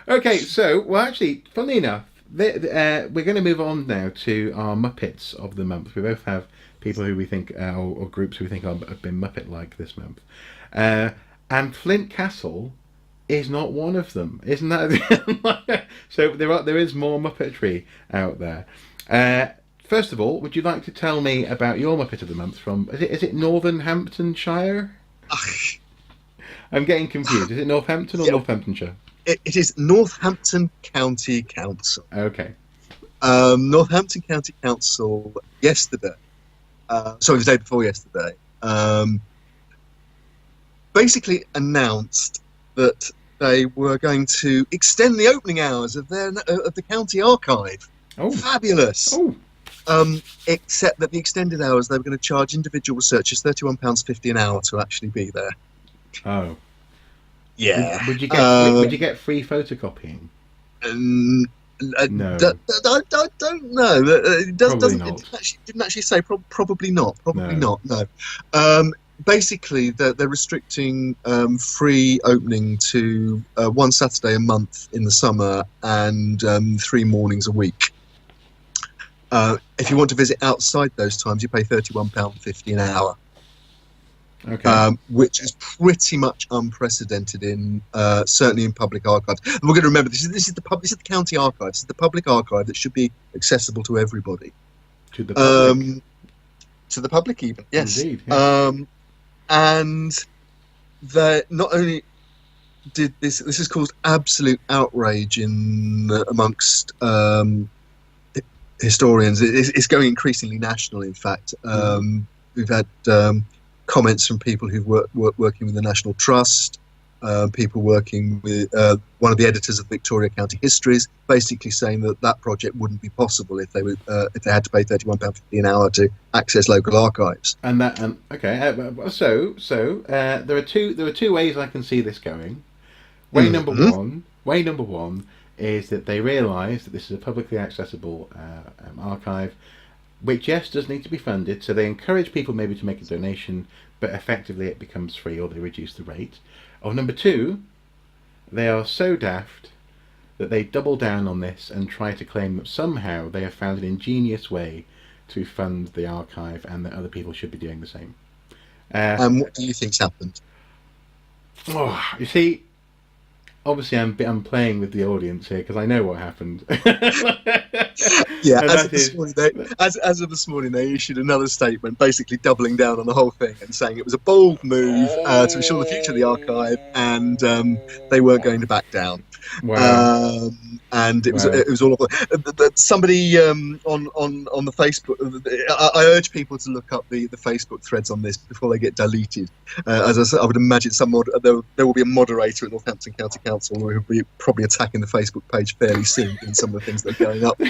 Okay, so well, actually, funnily enough, we're going to move on now to our Muppets of the month. We both have people who we think, or groups who we think have been Muppet-like this month, uh, and Flint Castle is not one of them, isn't that? So there is more Muppetry out there. First of all, would you like to tell me about your Muppet of the month from? Is it Northamptonshire? I'm getting confused. Is it Northampton or Yeah, Northamptonshire? it is Northampton County Council. Okay. Northampton County Council yesterday, sorry, the day before yesterday, basically announced that they were going to extend the opening hours of the county archive. Oh. Fabulous. Oh. Except that the extended hours, they were going to charge individual researchers £31.50 an hour to actually be there. Oh. Yeah. Would you get free photocopying? No. I don't know. It Probably doesn't. not. It didn't actually say. Probably not. Probably No. not. No. Basically, they're restricting free opening to one Saturday a month in the summer and 3 mornings a week. If you want to visit outside those times, you pay £31.50 an hour. Okay. Which is pretty much unprecedented certainly in public archives. And we're going to remember this is the county archive. This is the public archive that should be accessible to everybody. To the public. To the public, even, yes. Indeed. Yes. And they not only did this has caused absolute outrage amongst historians. It's going increasingly national. In fact, we've had comments from people who've working with the National Trust, people working with one of the editors of Victoria County Histories, basically saying that project wouldn't be possible if they had to pay £31.50 an hour to access local archives. Okay. There are two ways I can see this going. Way number one is that they realise that this is a publicly accessible archive, which, yes, does need to be funded, so they encourage people maybe to make a donation, but effectively it becomes free or they reduce the rate. Or number two, they are so daft that they double down on this and try to claim that somehow they have found an ingenious way to fund the archive and that other people should be doing the same. And what do you think's happened? You see, obviously I'm playing with the audience here because I know what happened. Yeah, as of this morning, they issued another statement basically doubling down on the whole thing and saying it was a bold move to ensure the future of the archive, and they weren't going to back down. Wow. And it was all of somebody on the Facebook. I urge people to look up the Facebook threads on this before they get deleted. As I said, I would imagine there will be a moderator at Northampton County Council who will be probably attacking the Facebook page fairly soon in some of the things that are going up.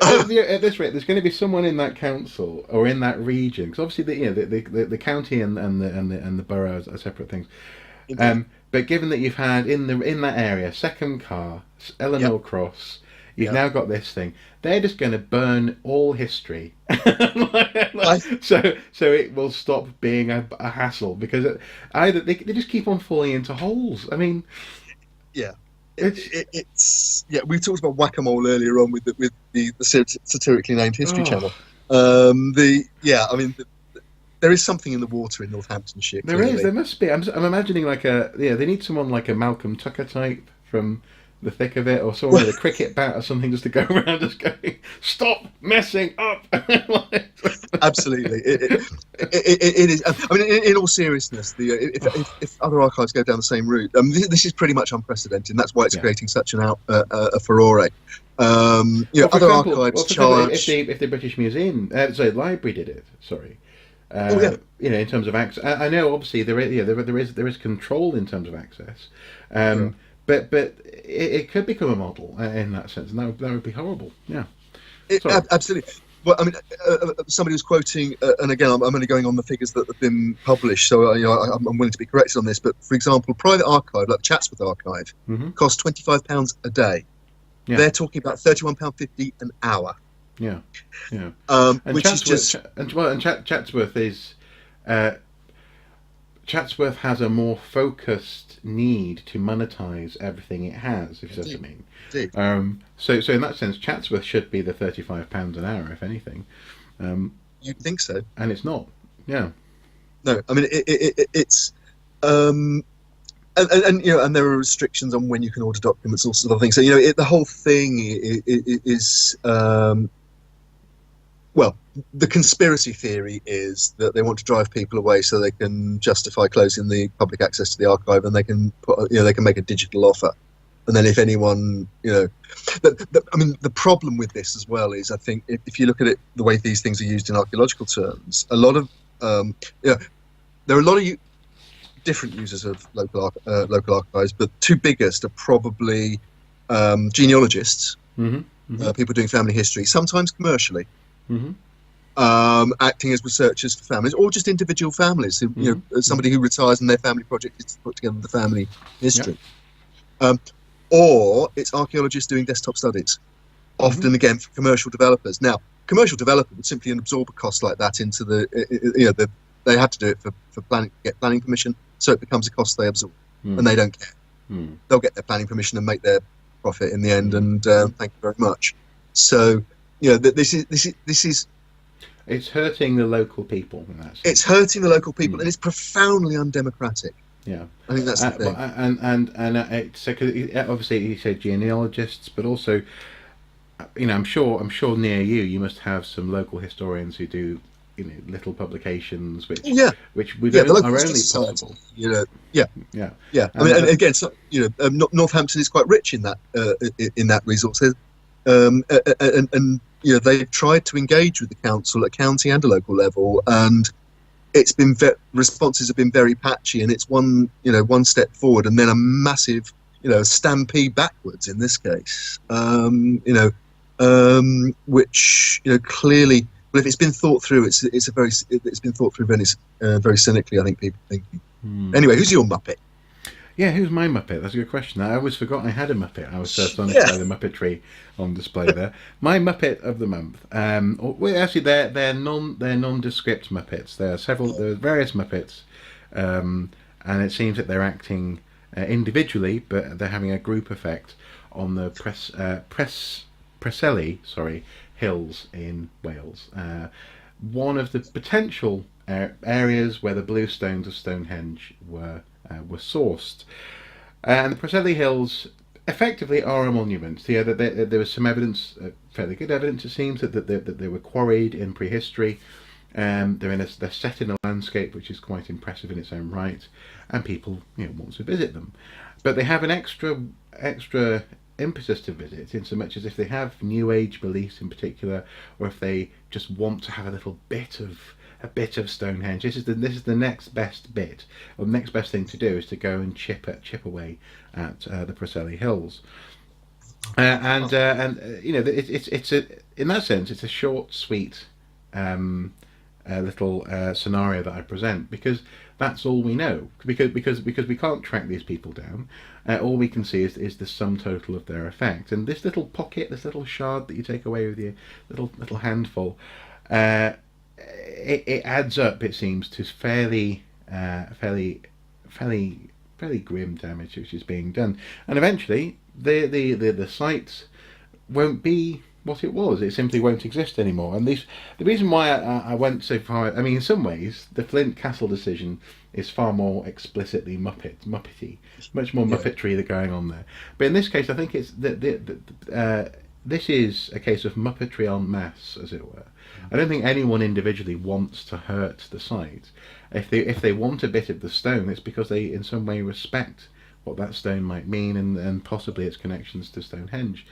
At this rate, there's going to be someone in that council or in that region, because obviously the county and the boroughs are separate things. But given that you've had in that area Second Car, Eleanor Cross, you've now got this thing. They're just going to burn all history, so it will stop being a hassle, because either they just keep on falling into holes. I mean, yeah. It's we talked about whack-a-mole earlier on with the satirically named History Channel. There is something in the water in Northamptonshire. There must be. I'm imagining they need someone like a Malcolm Tucker type from The Thick of It, or someone with a cricket bat or something, just to go around just going, "Stop messing up." Absolutely, it is. I mean, in all seriousness, if other archives go down the same route, this is pretty much unprecedented. And that's why it's creating such a furore. Other archives charge. If the British Museum, library did it. Sorry. In terms of access, I know obviously there is control in terms of access, but it could become a model in that sense, and that would be horrible. Yeah, absolutely. Well, I mean, somebody was quoting, and again, I'm only going on the figures that have been published, so I'm willing to be corrected on this. But for example, private archive like Chatsworth Archive costs £25 a day. Yeah. They're talking about £31.50 an hour. Yeah. Which Chatsworth, is just Chatsworth is Chatsworth has a more focused need to monetize everything it has, if you see what I mean. Indeed. So in that sense, Chatsworth should be the £35 an hour, if anything. You'd think so. And it's not. Yeah. No, I mean it's and you know, and there are restrictions on when you can order documents, all sorts of other things. So you know, the whole thing is well, the conspiracy theory is that they want to drive people away so they can justify closing the public access to the archive, and they can they can make a digital offer, and then if anyone, you know, I mean, the problem with this as well is, I think if you look at it the way these things are used in archaeological terms, a lot of there are a lot of different users of local archives, but two biggest are probably genealogists, people doing family history, sometimes commercially. Acting as researchers for families, or just individual families. Who, you know, somebody who retires and their family project is to put together the family history. Or it's archaeologists doing desktop studies, often again for commercial developers. Now, commercial developer would simply absorb a cost like that into they have to do it for planning, get planning permission, so it becomes a cost they absorb, and they don't care. They'll get their planning permission and make their profit in the end, and thank you very much. So, you know, this is. It's hurting the local people. In that sense. It's hurting the local people, and it's profoundly undemocratic. Yeah, I think that's the thing. And it's obviously you said genealogists, but also, you know, I'm sure near you must have some local historians who do, you know, little publications which we don't, are only possible. You know, yeah. I mean, and again, so, you know, Northampton is quite rich in that resource, and you know, they've tried to engage with the council at county and a local level, and it's been responses have been very patchy, and it's one step forward and then a massive, you know, stampede backwards in this case. Which, you know, clearly, well, if it's been thought through, it's been thought through very cynically, I think people thinking. Anyway, who's your Muppet? Yeah, who's my Muppet? That's a good question. I always forgot I had a Muppet. I was so astonished by the Muppetry on display there. My Muppet of the month. Well, actually, they're nondescript Muppets. There are various Muppets, and it seems that they're acting individually, but they're having a group effect on the Preseli Hills in Wales. One of the potential areas where the blue stones of Stonehenge were sourced, and the Preseli Hills effectively are a monument. Yeah, there was some evidence, fairly good evidence, it seems, that they were quarried in prehistory. They're set in a landscape which is quite impressive in its own right, and people, you know, want to visit them. But they have an extra impetus to visit, in so much as if they have New Age beliefs in particular, or if they just want to have a little bit of Stonehenge. This is the next best bit, or the next best thing to do is to go and chip away at the Preseli Hills, and you know, it's in that sense it's a short, sweet little scenario that I present, because that's all we know, because we can't track these people down. All we can see is the sum total of their effect, and this little pocket, this little shard that you take away with your little handful. It adds up, it seems, to fairly grim damage which is being done, and eventually the site won't be what it was. It simply won't exist anymore. And the reason why I went so far, I mean, in some ways, the Flint Castle decision is far more explicitly Muppety, much more Muppetry that going on there. But in this case, I think it's this is a case of Muppetry en masse, as it were. I don't think anyone individually wants to hurt the site. If they want a bit of the stone, it's because they in some way respect what that stone might mean, and possibly its connections to Stonehenge.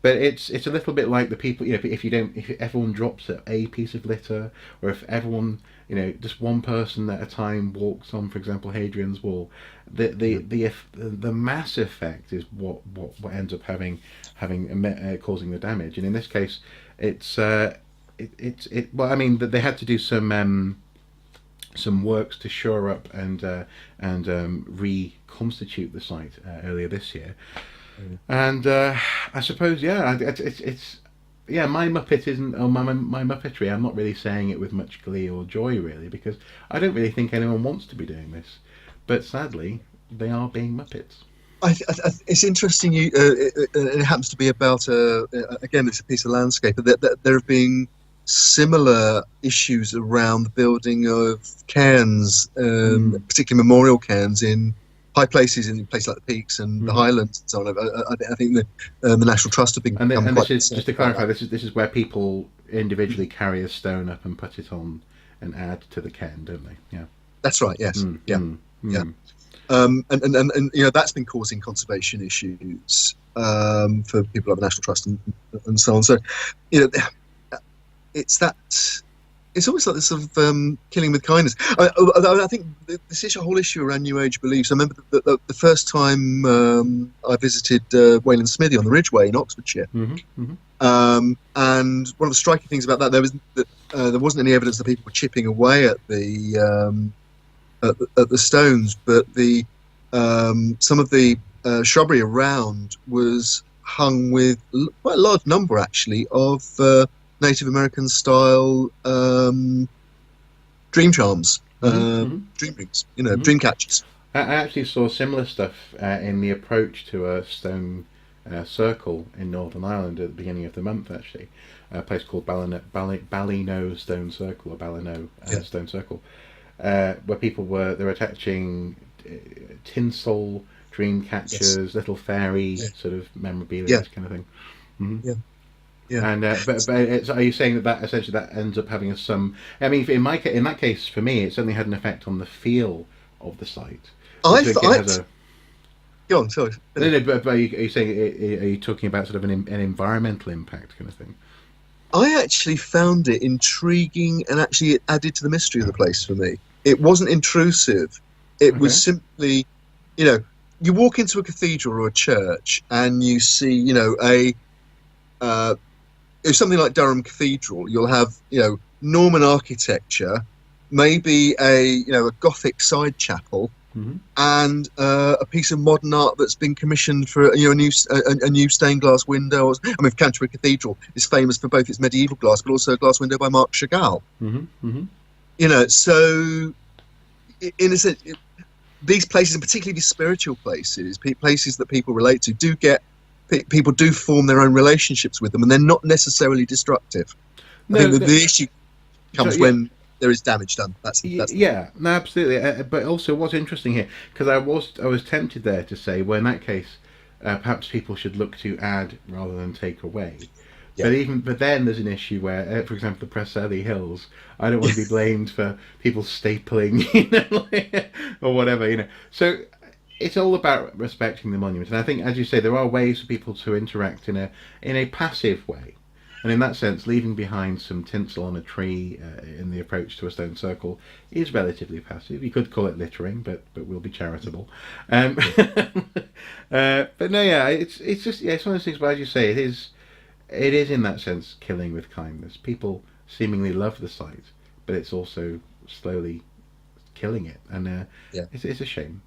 But it's a little bit like the people, you know, if everyone drops a piece of litter, or if everyone, you know, just one person at a time walks on, for example, Hadrian's Wall, the mass effect is what ends up causing the damage. And in this case, well, I mean, they had to do some works to shore up and reconstitute the it's earlier this year. And I suppose, yeah, it's yeah, my Muppet isn't, or my Muppetry, I'm not really saying it with much glee or joy, really, because I don't really think anyone wants to be doing this. But sadly, they are being Muppets. It's interesting. It happens to be about again, it's a piece of landscape. There have been similar issues around the building of cairns, particularly memorial cairns in high places, in places like the Peaks and the Highlands and so on. I think the National Trust have become And quite. this is, just to clarify, this is where people individually carry a stone up and put it on and add to the cairn, don't they? Yeah. That's right. Yes. Yeah. Yeah. And that's been causing conservation issues for people like the National Trust and so on. So it's almost like this sort of killing with kindness. I think this whole issue around New Age beliefs. I remember the first time I visited Wayland Smithy on the Ridgeway in Oxfordshire, and one of the striking things about that there wasn't any evidence that people were chipping away at the stones, but some of the shrubbery around was hung with quite a large number, actually, of Native American style dream charms, dream rings, dream catchers. I actually saw similar stuff in the approach to a stone circle in Northern Ireland at the beginning of the month, actually. A place called Ballino Stone Circle, or Ballino Stone Circle, where people were attaching tinsel, dream catchers, little fairy sort of memorabilia, this kind of thing. And but are you saying that essentially that ends up having some? I mean, in that case, for me, it certainly had an effect on the feel of the site. Go on, sorry. No, but are you saying? Are you talking about sort of an environmental impact kind of thing? I actually found it intriguing, and actually it added to the mystery of the place for me. It wasn't intrusive. It was simply, you walk into a cathedral or a church and you see, if something like Durham Cathedral, you'll have, Norman architecture, maybe a Gothic side chapel, and a piece of modern art that's been commissioned for a new stained glass window. Canterbury Cathedral is famous for both its medieval glass, but also a glass window by Marc Chagall. So in a sense, these places, and particularly these spiritual places, places that people relate to, people do form their own relationships with them, and they're not necessarily destructive. I think the issue comes when there is damage done. That's absolutely. But also, what's interesting here, because I was tempted there to say, well, in that case, perhaps people should look to add rather than take away. But then there's an issue where, for example, the Preseli Hills, I don't want to be blamed for people stapling, or whatever, So it's all about respecting the monument, and I think, as you say, there are ways for people to interact in a passive way, and in that sense, leaving behind some tinsel on a tree in the approach to a stone circle is relatively passive. You could call it littering, but we'll be charitable. But no, it's just it's one of those things. But as you say, it is in that sense killing with kindness. People seemingly love the site, but it's also slowly killing it, and it's a shame.